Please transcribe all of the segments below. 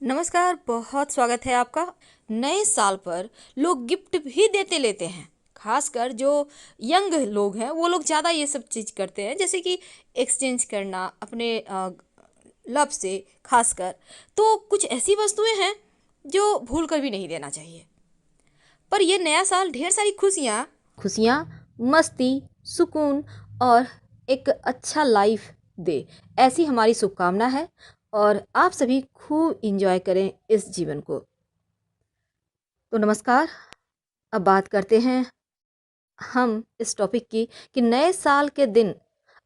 नमस्कार, बहुत स्वागत है आपका। नए साल पर लोग गिफ्ट भी देते लेते हैं। खासकर जो यंग लोग हैं वो लोग ज़्यादा ये सब चीज़ करते हैं, जैसे कि एक्सचेंज करना अपने लव से। खासकर तो कुछ ऐसी वस्तुएं हैं जो भूल कर भी नहीं देना चाहिए। पर ये नया साल ढेर सारी खुशियाँ खुशियाँ मस्ती, सुकून और एक अच्छा लाइफ दे, ऐसी हमारी शुभकामना है। और आप सभी खूब इंजॉय करें इस जीवन को। तो नमस्कार, अब बात करते हैं हम इस टॉपिक की कि नए साल के दिन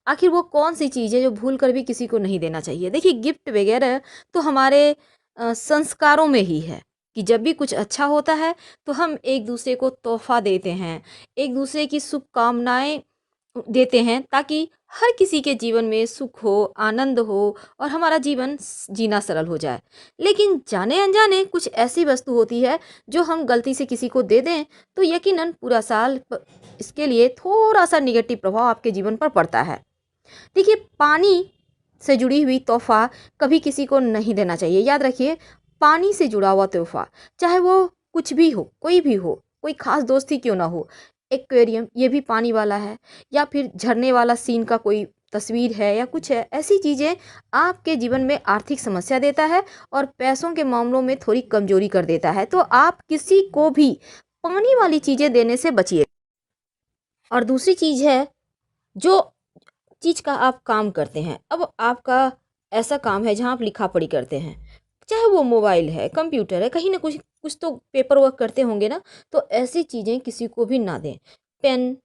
आखिर वो कौन सी चीज़ है जो भूल कर भी किसी को नहीं देना चाहिए। देखिए, गिफ्ट वगैरह तो हमारे संस्कारों में ही है कि जब भी कुछ अच्छा होता है तो हम एक दूसरे को तोहफा देते हैं, एक दूसरे की शुभकामनाएं देते हैं, ताकि हर किसी के जीवन में सुख हो, आनंद हो और हमारा जीवन जीना सरल हो जाए। लेकिन जाने अनजाने कुछ ऐसी वस्तु होती है जो हम गलती से किसी को दे दें तो यकीनन पूरा साल इसके लिए थोड़ा सा निगेटिव प्रभाव आपके जीवन पर पड़ता है। देखिए, पानी से जुड़ी हुई तोहफा कभी किसी को नहीं देना चाहिए। याद रखिए, पानी से जुड़ा हुआ तोहफा, चाहे वो कुछ भी हो, कोई भी हो, कोई खास दोस्ती क्यों ना हो, एक्वेरियम ये भी पानी वाला है, या फिर झरने वाला सीन का कोई तस्वीर है या कुछ है, ऐसी चीज़ें आपके जीवन में आर्थिक समस्या देता है और पैसों के मामलों में थोड़ी कमजोरी कर देता है। तो आप किसी को भी पानी वाली चीज़ें देने से बचिए। और दूसरी चीज़ है, जो चीज़ का आप काम करते हैं, अब आपका ऐसा काम है जहाँ आप लिखा पढ़ी करते हैं, चाहे वो मोबाइल है, कंप्यूटर है, कहीं ना कुछ कुछ तो पेपर वर्क करते होंगे ना, तो ऐसी चीज़ें किसी को भी ना दें। पेन,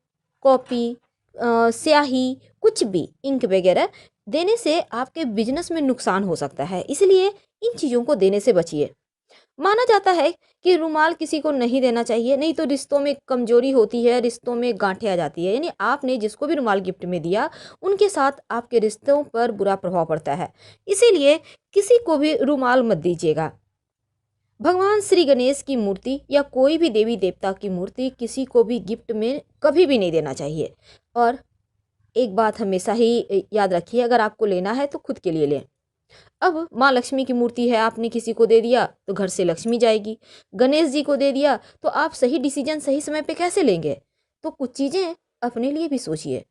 कॉपी, स्याही, कुछ भी इंक वगैरह देने से आपके बिजनेस में नुकसान हो सकता है, इसलिए इन चीज़ों को देने से बचिए। माना जाता है कि रुमाल किसी को नहीं देना चाहिए, नहीं तो रिश्तों में कमजोरी होती है, रिश्तों में गांठें आ जाती है। यानी आपने जिसको भी रुमाल गिफ्ट में दिया, उनके साथ आपके रिश्तों पर बुरा प्रभाव पड़ता है। इसीलिए किसी को भी रुमाल मत दीजिएगा। भगवान श्री गणेश की मूर्ति या कोई भी देवी देवता की मूर्ति किसी को भी गिफ्ट में कभी भी नहीं देना चाहिए। और एक बात हमेशा ही याद रखिए, अगर आपको लेना है तो खुद के लिए लें। अब माँ लक्ष्मी की मूर्ति है, आपने किसी को दे दिया तो घर से लक्ष्मी जाएगी। गणेश जी को दे दिया तो आप सही डिसीजन सही समय पे कैसे लेंगे? तो कुछ चीज़ें अपने लिए भी सोचिए।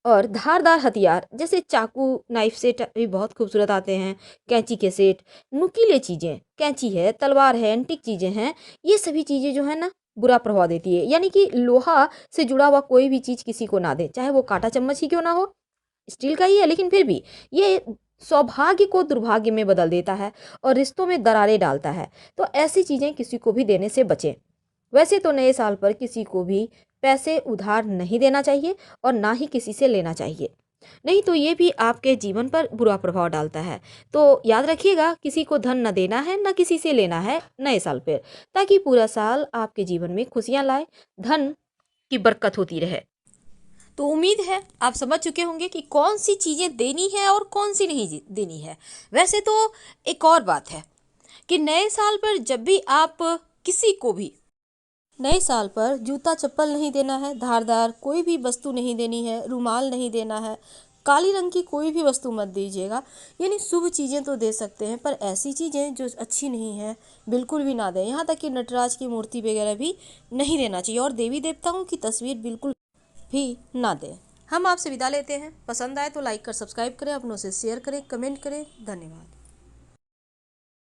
और धारदार हथियार जैसे चाकू, नाइफ सेट भी बहुत खूबसूरत आते हैं, कैंची के सेट, नुकीले चीज़ें, कैंची है, तलवार है, एंटीक चीज़ें हैं, ये सभी चीज़ें जो है ना बुरा प्रभाव देती है। यानी कि लोहा से जुड़ा हुआ कोई भी चीज़ किसी को ना दे, चाहे वो कांटा चम्मच ही क्यों ना हो, स्टील का ही है, लेकिन फिर भी ये सौभाग्य को दुर्भाग्य में बदल देता है और रिश्तों में दरारें डालता है। तो ऐसी चीज़ें किसी को भी देने से बचें। वैसे तो नए साल पर किसी को भी पैसे उधार नहीं देना चाहिए और ना ही किसी से लेना चाहिए, नहीं तो ये भी आपके जीवन पर बुरा प्रभाव डालता है। तो याद रखिएगा, किसी को धन न देना है, न किसी से लेना है नए साल पर, ताकि पूरा साल आपके जीवन में खुशियाँ लाए, धन की बरकत होती रहे। तो उम्मीद है आप समझ चुके होंगे कि कौन सी चीज़ें देनी है और कौन सी नहीं देनी है। वैसे तो एक और बात है कि नए साल पर जब भी आप किसी को भी नए साल पर जूता चप्पल नहीं देना है, धारदार कोई भी वस्तु नहीं देनी है, रुमाल नहीं देना है, काली रंग की कोई भी वस्तु मत दीजिएगा। यानी शुभ चीज़ें तो दे सकते हैं, पर ऐसी चीज़ें जो अच्छी नहीं है बिल्कुल भी ना दें। यहाँ तक कि नटराज की मूर्ति वगैरह भी नहीं देना चाहिए और देवी देवताओं की तस्वीर बिल्कुल भी ना दें। हम आपसे विदा लेते हैं। पसंद आए तो लाइक कर सब्सक्राइब करें, अपनों से शेयर करें, कमेंट करें। धन्यवाद।